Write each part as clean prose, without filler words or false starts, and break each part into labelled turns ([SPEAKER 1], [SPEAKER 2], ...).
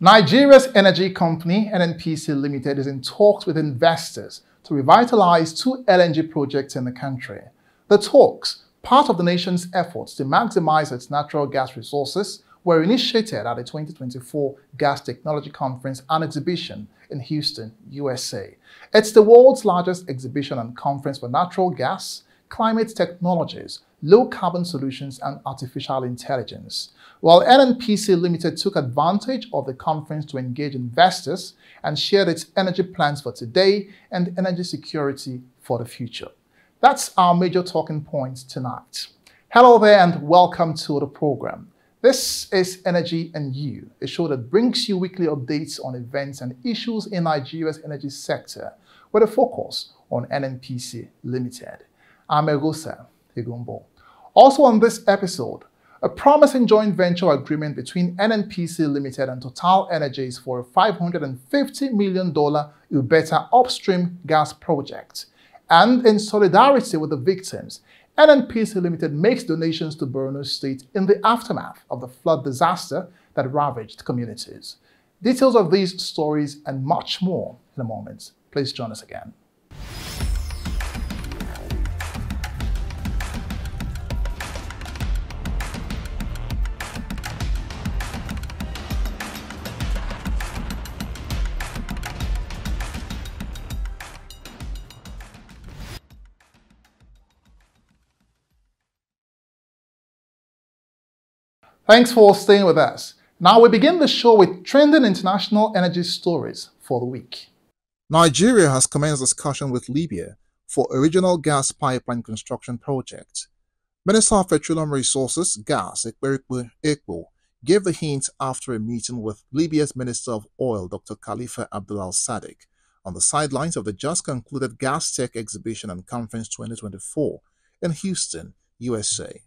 [SPEAKER 1] Nigeria's energy company, NNPC Limited, is in talks with investors to revitalize two LNG projects in the country. The talks, part of the nation's efforts to maximize its natural gas resources, were initiated at the 2024 Gas Technology Conference and Exhibition in Houston, USA. It's the world's largest exhibition and conference for natural gas, climate technologies, low-carbon solutions, and artificial intelligence. While NNPC Limited took advantage of the conference to engage investors and shared its energy plans for today and energy security for the future. That's our major talking points tonight. Hello there and welcome to the program. This is Energy and You, a show that brings you weekly updates on events and issues in Nigeria's energy sector with a focus on NNPC Limited. I'm Egosa Higumbo. Also on this episode, a promising joint venture agreement between NNPC Limited and Total Energies for a $550 million Ubeta upstream gas project. And in solidarity with the victims, NNPC Limited makes donations to Borno State in the aftermath of the flood disaster that ravaged communities. Details of these stories and much more in a moment. Please join us again. Thanks for staying with us. Now we begin the show with trending international energy stories for the week.
[SPEAKER 2] Nigeria has commenced discussion with Libya for a regional gas pipeline construction project. Minister of Petroleum Resources, Gas, Ekpo, gave the hint after a meeting with Libya's Minister of Oil, Dr. Khalifa Abdul Sadiq, on the sidelines of the just concluded Gas Tech Exhibition and Conference 2024 in Houston, USA.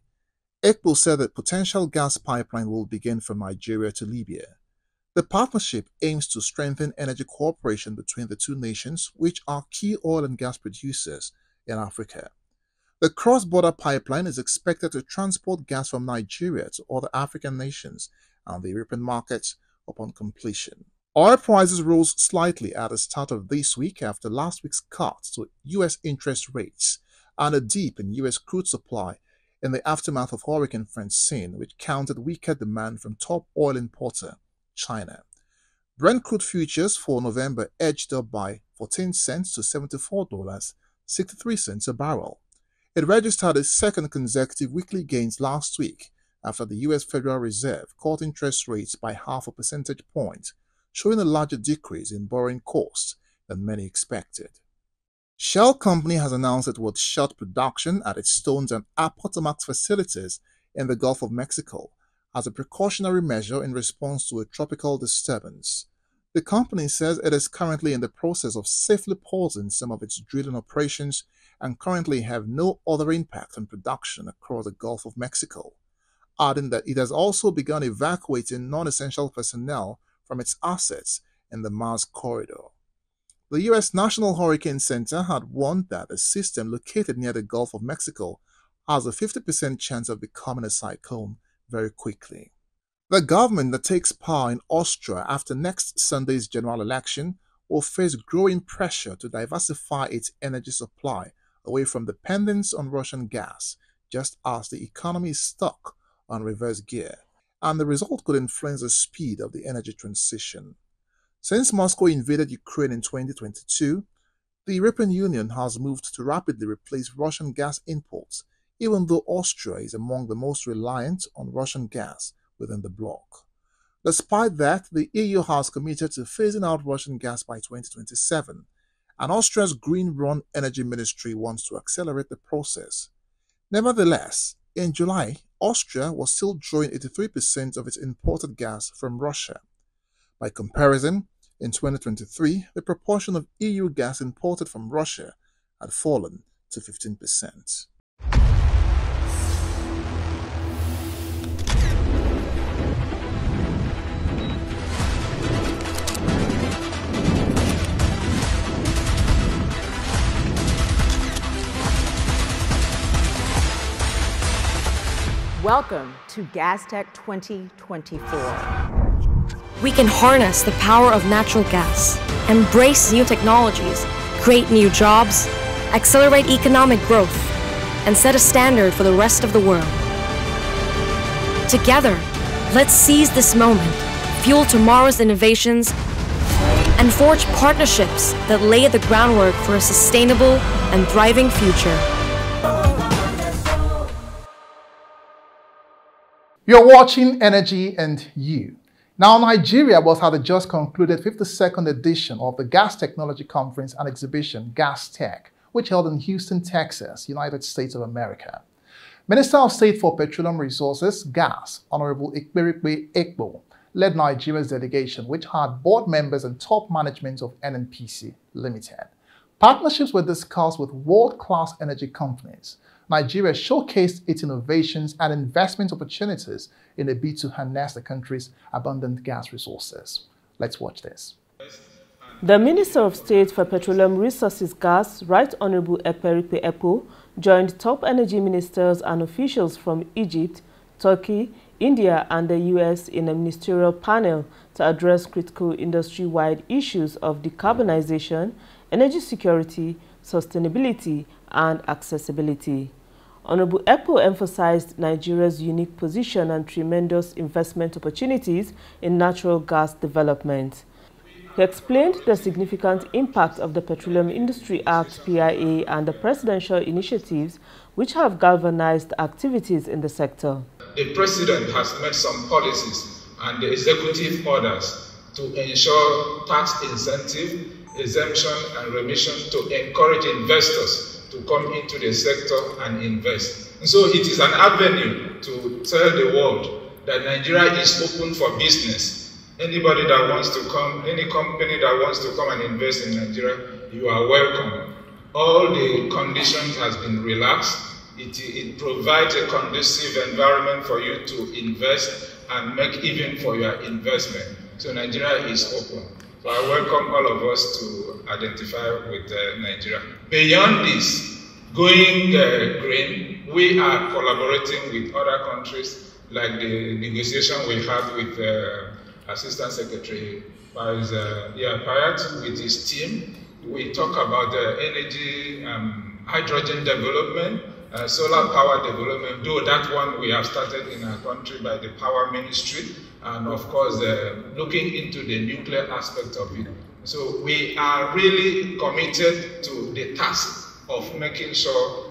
[SPEAKER 2] Ekpo said that potential gas pipeline will begin from Nigeria to Libya. The partnership aims to strengthen energy cooperation between the two nations, which are key oil and gas producers in Africa. The cross-border pipeline is expected to transport gas from Nigeria to other African nations and the European markets upon completion. Oil prices rose slightly at the start of this week after last week's cut to U.S. interest rates and a dip in U.S. crude supply in the aftermath of Hurricane Francine, which countered weaker demand from top oil importer China. Brent crude futures for November edged up by 14 cents to $74.63 a barrel. It registered its second consecutive weekly gains last week after the U.S. Federal Reserve cut interest rates by half a percentage point, showing a larger decrease in borrowing costs than many expected. Shell Company has announced it would shut production at its Stones and Appomattox facilities in the Gulf of Mexico as a precautionary measure in response to a tropical disturbance. The company says it is currently in the process of safely pausing some of its drilling operations and currently have no other impact on production across the Gulf of Mexico, adding that it has also begun evacuating non-essential personnel from its assets in the Mars Corridor. The U.S. National Hurricane Center had warned that the system located near the Gulf of Mexico has a 50% chance of becoming a cyclone very quickly. The government that takes power in Austria after next Sunday's general election will face growing pressure to diversify its energy supply away from dependence on Russian gas, just as the economy is stuck on reverse gear, and the result could influence the speed of the energy transition. Since Moscow invaded Ukraine in 2022, the European Union has moved to rapidly replace Russian gas imports, even though Austria is among the most reliant on Russian gas within the bloc. Despite that, the EU has committed to phasing out Russian gas by 2027, and Austria's Green Run Energy Ministry wants to accelerate the process. Nevertheless, in July, Austria was still drawing 83% of its imported gas from Russia. By comparison, in 2023, the proportion of EU gas imported from Russia had fallen to 15%.
[SPEAKER 3] Welcome to Gas Tech 2024. We can harness the power of natural gas, embrace new technologies, create new jobs, accelerate economic growth, and set a standard for the rest of the world. Together, let's seize this moment, fuel tomorrow's innovations, and forge partnerships that lay the groundwork for a sustainable and thriving future.
[SPEAKER 1] You're watching Energy and You. Now, Nigeria was at the just concluded 52nd edition of the Gas Technology Conference and Exhibition, Gas Tech, which held in Houston, Texas, United States of America. Minister of State for Petroleum Resources, Gas, Honorable Ekperikpe Ekpo, led Nigeria's delegation, which had board members and top management of NNPC Limited. Partnerships were discussed with world-class energy companies. Nigeria showcased its innovations and investment opportunities in a bid to harness the country's abundant gas resources. Let's watch this.
[SPEAKER 4] The Minister of State for Petroleum Resources, Gas, Right Honorable Ekperikpe Ekpo, joined top energy ministers and officials from Egypt, Turkey, India and the US in a ministerial panel to address critical industry-wide issues of decarbonization, energy security, sustainability and accessibility. Honorable Ekpo emphasized Nigeria's unique position and tremendous investment opportunities in natural gas development. He explained the significant impact of the Petroleum Industry Act (PIA) and the presidential initiatives which have galvanized activities in the sector.
[SPEAKER 5] The President has made some policies and the executive orders to ensure tax incentive, exemption and remission to encourage investors to come into the sector and invest. And so it is an avenue to tell the world that Nigeria is open for business. Anybody that wants to come, any company that wants to come and invest in Nigeria, you are welcome. All the conditions has been relaxed. It provides a conducive environment for you to invest and make even for your investment. So Nigeria is open. So I welcome all of us to identify with Nigeria. Beyond this, going green, we are collaborating with other countries, like the negotiation we had with Assistant Secretary Payat with his team. We talk about energy, hydrogen development, solar power development, though that one we have started in our country by the Power Ministry, and of course looking into the nuclear aspect of it. So we are really committed to the task of making sure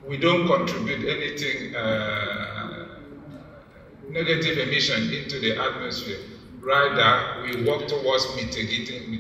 [SPEAKER 5] we don't contribute anything negative emission into the atmosphere. Rather, we work towards mitigating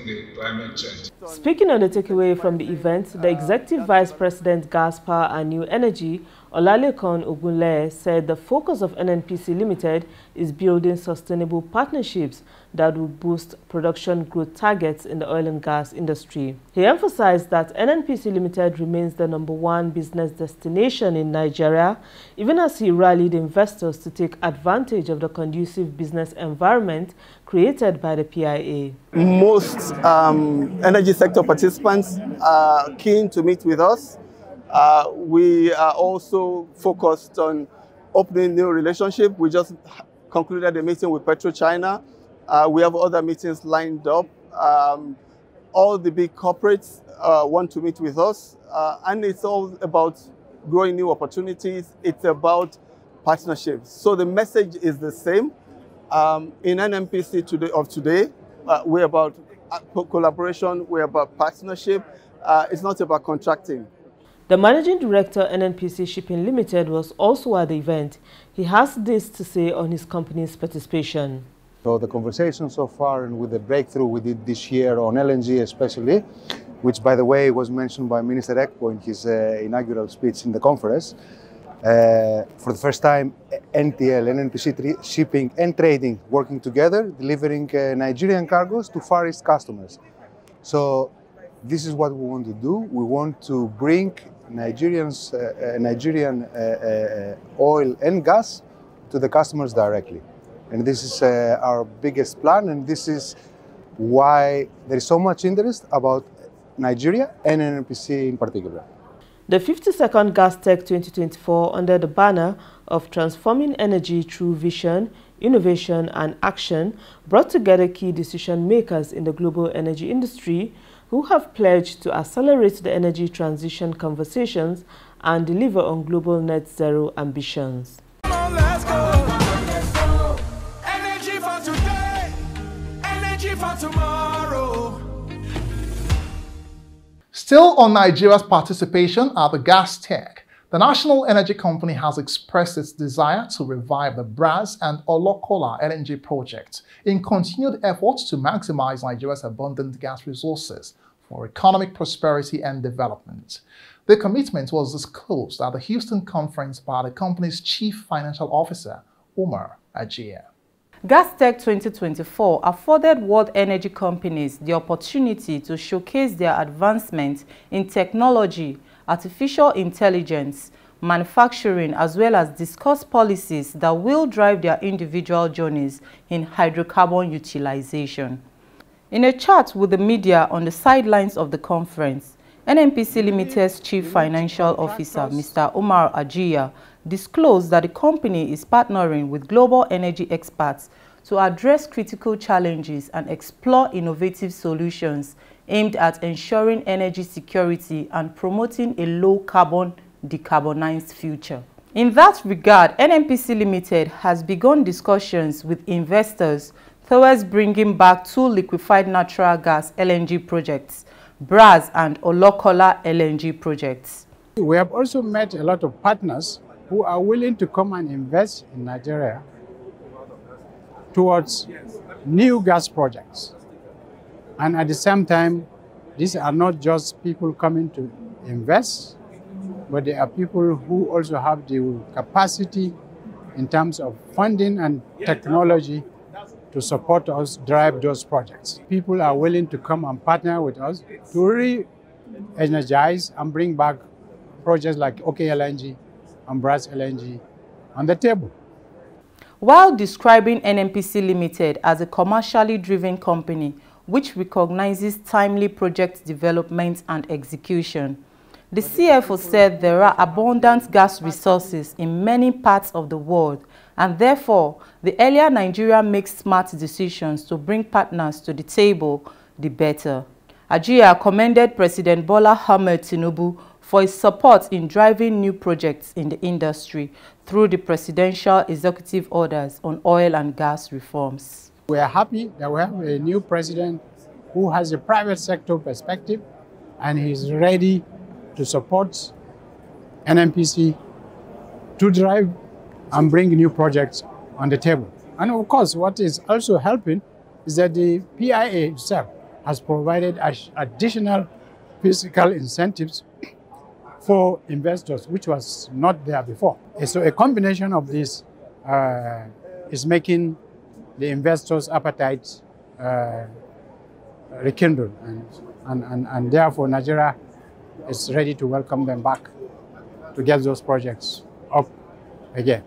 [SPEAKER 5] the climate change.
[SPEAKER 4] Speaking on the takeaway from the event, the Executive Vice President, Gas, Power and New Energy, Olalekan Ogunleye, said the focus of NNPC Limited is building sustainable partnerships that will boost production growth targets in the oil and gas industry. He emphasized that NNPC Limited remains the #1 business destination in Nigeria, even as he rallied investors to take advantage of the conducive business environment created by the PIA.
[SPEAKER 6] Most energy sector participants are keen to meet with us. We are also focused on opening new relationships. We just concluded a meeting with PetroChina. We have other meetings lined up. All the big corporates want to meet with us. And it's all about growing new opportunities. It's about partnerships. So the message is the same. In NNPC today, we're about collaboration, we're about partnership. It's not about contracting.
[SPEAKER 4] The Managing Director, NNPC Shipping Limited, was also at the event. He has this to say on his company's participation.
[SPEAKER 7] So the conversation so far, and with the breakthrough we did this year on LNG especially, which by the way was mentioned by Minister Ekpo in his inaugural speech in the conference, for the first time NTL, NNPC Shipping and Trading working together, delivering Nigerian cargoes to Far East customers. So this is what we want to do. We want to bring Nigerian oil and gas to the customers directly. And this is our biggest plan, and this is why there is so much interest about Nigeria and NNPC in particular.
[SPEAKER 4] The 52nd Gas Tech 2024, under the banner of Transforming Energy Through Vision, Innovation and Action brought together key decision makers in the global energy industry who have pledged to accelerate the energy transition conversations and deliver on global net zero ambitions.
[SPEAKER 8] Come on, let's go. Let's go. Energy for today, energy for tomorrow.
[SPEAKER 1] Still on Nigeria's participation at the Gas Tech, the national energy company has expressed its desire to revive the Bras and Olokola LNG projects in continued efforts to maximize Nigeria's abundant gas resources for economic prosperity and development. The commitment was disclosed at the Houston conference by the company's Chief Financial Officer, Umar Ajiya.
[SPEAKER 9] GasTech 2024 afforded world energy companies the opportunity to showcase their advancements in technology, artificial intelligence, manufacturing, as well as discuss policies that will drive their individual journeys in hydrocarbon utilization. In a chat with the media on the sidelines of the conference, NNPC Limited's Chief Financial Officer, Mr. Umar Ajiya, disclosed that the company is partnering with global energy experts to address critical challenges and explore innovative solutions aimed at ensuring energy security and promoting a low-carbon, decarbonized future. In that regard, NNPC Limited has begun discussions with investors towards bringing back 2 liquefied natural gas LNG projects, Bras and Olokola LNG projects.
[SPEAKER 10] We have also met a lot of partners who are willing to come and invest in Nigeria towards new gas projects. And at the same time, these are not just people coming to invest, but they are people who also have the capacity in terms of funding and technology to support us drive those projects. People are willing to come and partner with us to re-energize and bring back projects like OK LNG and Bras LNG on the table.
[SPEAKER 9] While describing NNPC Limited as a commercially driven company which recognizes timely project development and execution, the CFO said there are abundant gas resources in many parts of the world, and therefore, the earlier Nigeria makes smart decisions to bring partners to the table, the better. Ajiya commended President Bola Ahmed Tinubu for his support in driving new projects in the industry through the presidential executive orders on oil and gas reforms.
[SPEAKER 10] We are happy that we have a new president who has a private sector perspective and he's ready to support NNPC to drive and bring new projects on the table. And of course, what is also helping is that the PIA itself has provided additional fiscal incentives for investors, which was not there before. So a combination of this is making the investors' appetite rekindled, and therefore Nigeria is ready to welcome them back to get those projects up again.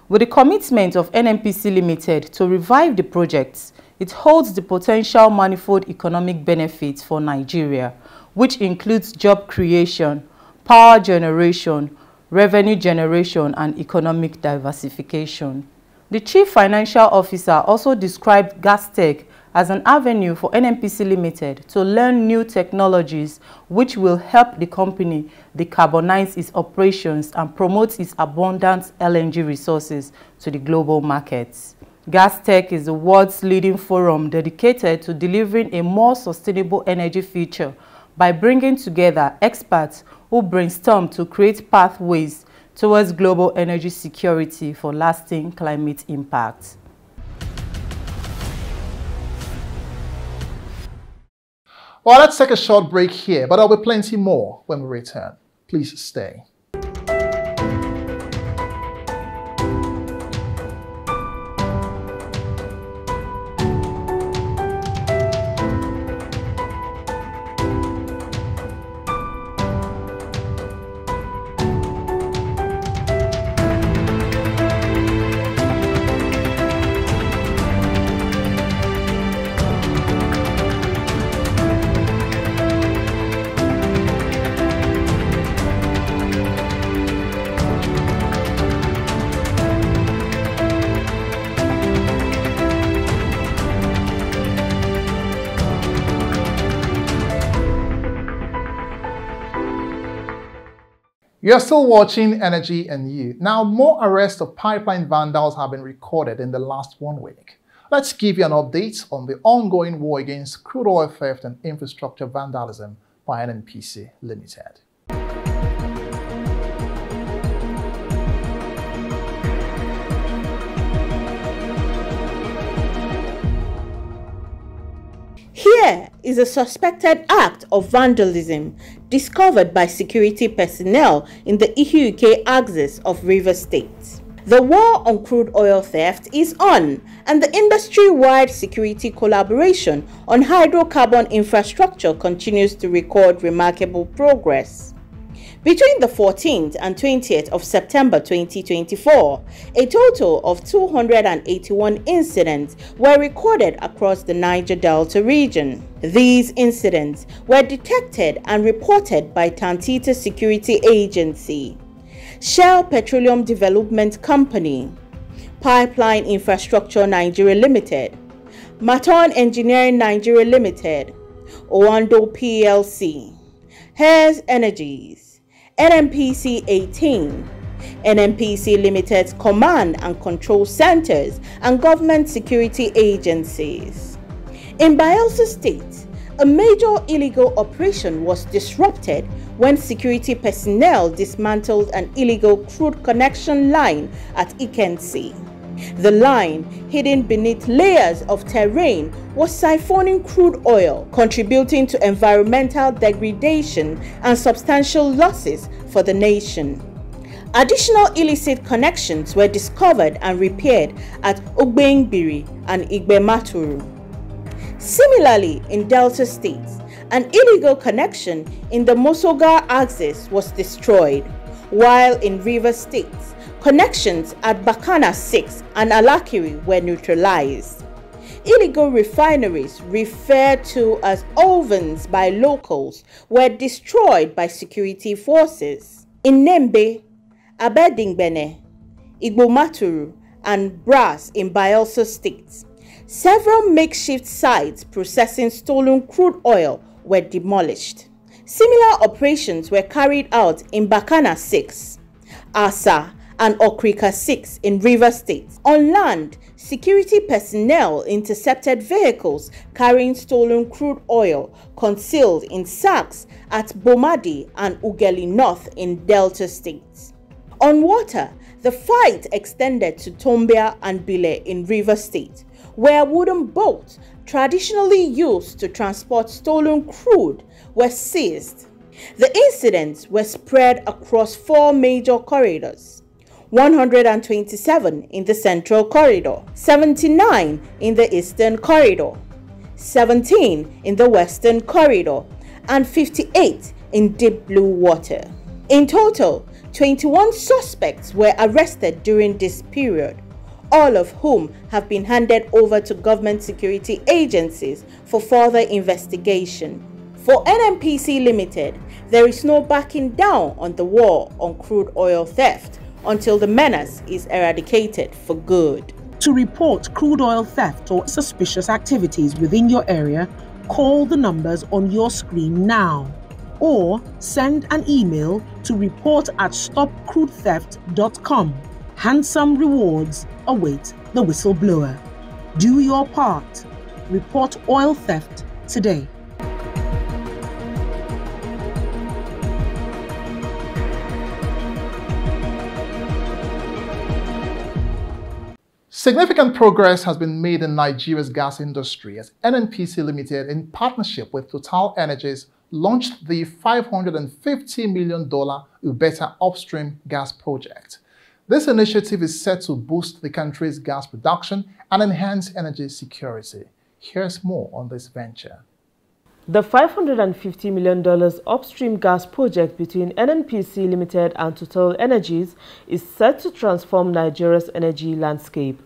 [SPEAKER 9] With the commitment of NNPC Limited to revive the projects, it holds the potential manifold economic benefits for Nigeria, which includes job creation, power generation, revenue generation, and economic diversification. The Chief Financial Officer also described GasTech as an avenue for NNPC Limited to learn new technologies which will help the company decarbonize its operations and promote its abundant LNG resources to the global markets. GasTech is the world's leading forum dedicated to delivering a more sustainable energy future by bringing together experts who brainstorm to create pathways towards global energy security for lasting climate impact.
[SPEAKER 1] Well, let's take a short break here, but there'll be plenty more when we return. Please stay. You're still watching Energy and You. Now, more arrests of pipeline vandals have been recorded in the last 1 week. Let's give you an update on the ongoing war against crude oil theft and infrastructure vandalism by NNPC Limited.
[SPEAKER 11] Here is a suspected act of vandalism discovered by security personnel in the Ihuike axis of Rivers State. The war on crude oil theft is on, and the industry-wide security collaboration on hydrocarbon infrastructure continues to record remarkable progress. Between the 14th and 20th of September 2024, a total of 281 incidents were recorded across the Niger Delta region. These incidents were detected and reported by Tantita Security Agency, Shell Petroleum Development Company, Pipeline Infrastructure Nigeria Limited, Maton Engineering Nigeria Limited, Owando PLC, Hares Energies, NNPC 18, NNPC Limited's Command and Control Centers, and government security agencies. In Bayelsa State, a major illegal operation was disrupted when security personnel dismantled an illegal crude connection line at Ikensi. The line, hidden beneath layers of terrain, was siphoning crude oil, contributing to environmental degradation and substantial losses for the nation. Additional illicit connections were discovered and repaired at Ogbengbiri and Igbematuru. Similarly, in Delta State, an illegal connection in the Mosoga axis was destroyed, while in Rivers State, connections at Bakana 6 and Alakiri were neutralized. Illegal refineries, referred to as ovens by locals, were destroyed by security forces. In Nembe, Abedingbene, Igbomaturu, and Brass in Bayelsa State, several makeshift sites processing stolen crude oil were demolished. Similar operations were carried out in Bakana 6, Asa, and Okrika 6 in Rivers State. On land, security personnel intercepted vehicles carrying stolen crude oil concealed in sacks at Bomadi and Ugeli North in Delta State. On water, the fight extended to Tombia and Bile in Rivers State, where wooden boats traditionally used to transport stolen crude were seized. The incidents were spread across 4 major corridors: 127 in the Central Corridor, 79 in the Eastern Corridor, 17 in the Western Corridor, and 58 in Deep Blue Water. In total, 21 suspects were arrested during this period, all of whom have been handed over to government security agencies for further investigation. For NNPC Limited, there is no backing down on the war on crude oil theft until the menace is eradicated for good.
[SPEAKER 12] To report crude oil theft or suspicious activities within your area, call the numbers on your screen now, or send an email to report@stopcrudetheft.com. Handsome rewards await the whistleblower. Do your part. Report oil theft today.
[SPEAKER 1] Significant progress has been made in Nigeria's gas industry as NNPC Limited, in partnership with Total Energies, launched the $550 million Ubeta upstream gas project. This initiative is set to boost the country's gas production and enhance energy security. Here's more on this venture.
[SPEAKER 4] The $550 million upstream gas project between NNPC Limited and Total Energies is set to transform Nigeria's energy landscape.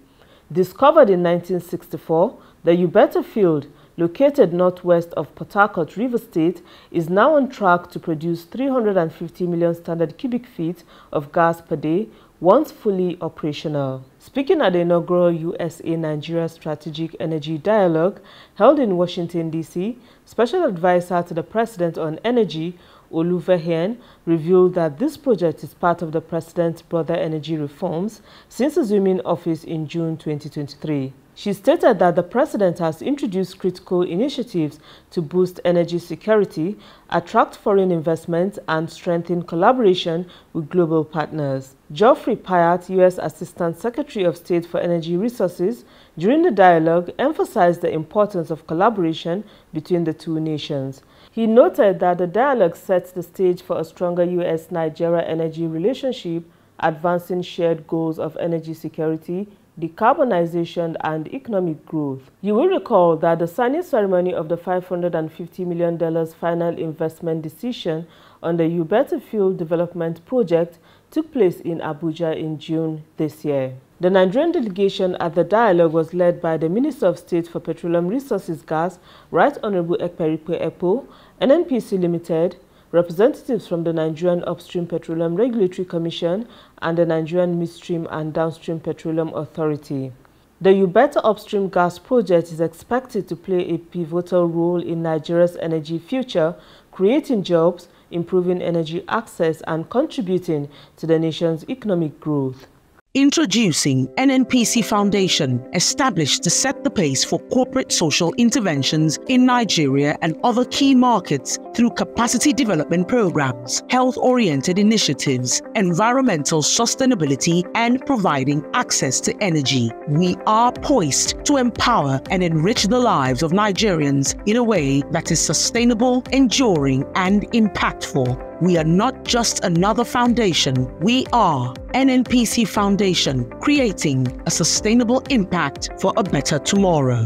[SPEAKER 4] Discovered in 1964, the Ubeta field, located northwest of Port Harcourt, Rivers State, is now on track to produce 350 million standard cubic feet of gas per day once fully operational. Speaking at the inaugural USA-Nigeria Strategic Energy Dialogue held in Washington, D.C., Special Advisor to the President on Energy, Oluvehen, revealed that this project is part of the president's broader energy reforms since assuming office in June 2023. She stated that the president has introduced critical initiatives to boost energy security, attract foreign investment, and strengthen collaboration with global partners. Geoffrey Pyatt, U.S. Assistant Secretary of State for Energy Resources, during the dialogue emphasized the importance of collaboration between the two nations. He noted that the dialogue sets the stage for a stronger U.S.-Nigeria energy relationship, advancing shared goals of energy security, decarbonization, and economic growth. You will recall that the signing ceremony of the $550 million final investment decision on the Ubetu Field Development Project took place in Abuja in June this year. The Nigerian delegation at the dialogue was led by the Minister of State for Petroleum Resources Gas, Right Honorable Ekperikpe Ekpo, NNPC Limited, representatives from the Nigerian Upstream Petroleum Regulatory Commission and the Nigerian Midstream and Downstream Petroleum Authority. The Ubetu Upstream Gas Project is expected to play a pivotal role in Nigeria's energy future, creating jobs, improving energy access, and contributing to the nation's economic growth.
[SPEAKER 12] Introducing NNPC Foundation, established to set the pace for corporate social interventions in Nigeria and other key markets through capacity development programs, health-oriented initiatives, environmental sustainability, and providing access to energy. We are poised to empower and enrich the lives of Nigerians in a way that is sustainable, enduring, and impactful. We are not just another foundation. We are NNPC Foundation, creating a sustainable impact for a better tomorrow.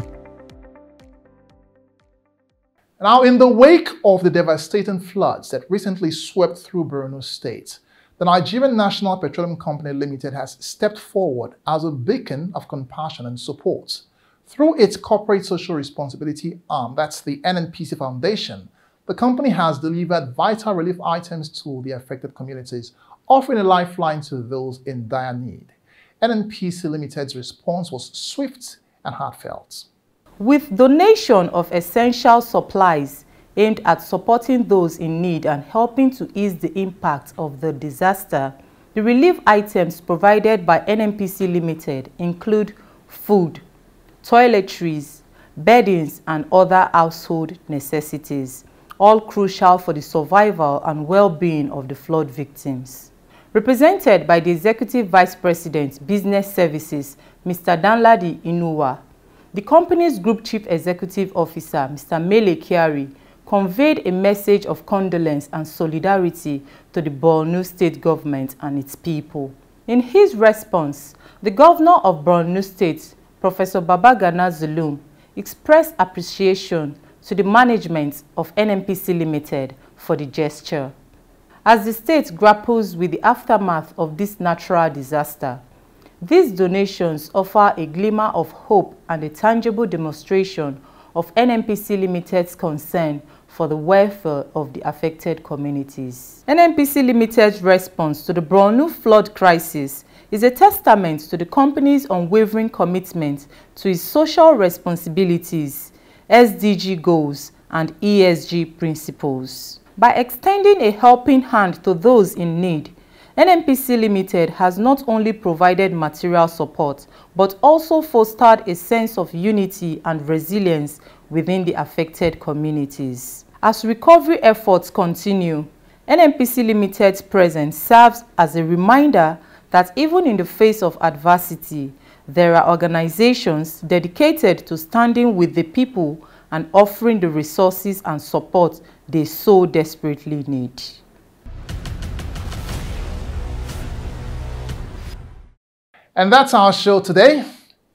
[SPEAKER 1] Now, in the wake of the devastating floods that recently swept through Borno State, the Nigerian National Petroleum Company Limited has stepped forward as a beacon of compassion and support. Through its corporate social responsibility arm, that's the NNPC Foundation, the company has delivered vital relief items to the affected communities, offering a lifeline to those in dire need. NNPC Limited's response was swift and heartfelt.
[SPEAKER 9] With donation of essential supplies aimed at supporting those in need and helping to ease the impact of the disaster, the relief items provided by NNPC Limited include food, toiletries, beddings, and other household necessities, all crucial for the survival and well-being of the flood victims. Represented by the Executive Vice President, Business Services, Mr. Danladi Inuwa, the company's Group Chief Executive Officer, Mr. Mele Kyari, conveyed a message of condolence and solidarity to the Borno State government and its people. In his response, the Governor of Borno State, Professor Babagana Zulum, expressed appreciation to the management of NNPC Limited for the gesture. As the state grapples with the aftermath of this natural disaster, these donations offer a glimmer of hope and a tangible demonstration of NNPC Limited's concern for the welfare of the affected communities. NNPC Limited's response to the Borno flood crisis is a testament to the company's unwavering commitment to its social responsibilities, SDG goals, and ESG principles. By extending a helping hand to those in need, NNPC Limited has not only provided material support, but also fostered a sense of unity and resilience within the affected communities. As recovery efforts continue, NNPC Limited's presence serves as a reminder that even in the face of adversity, there are organizations dedicated to standing with the people and offering the resources and support they so desperately need.
[SPEAKER 1] And that's our show today.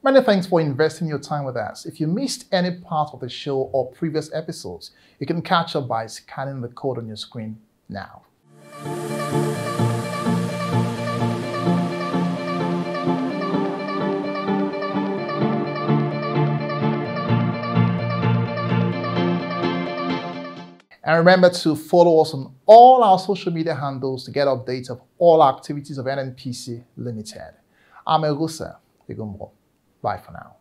[SPEAKER 1] Many thanks for investing your time with us. If you missed any part of the show or previous episodes, you can catch up by scanning the code on your screen now. And remember to follow us on all our social media handles to get updates of all activities of NNPC Limited. I'm Egusa Igumbo. Bye for now.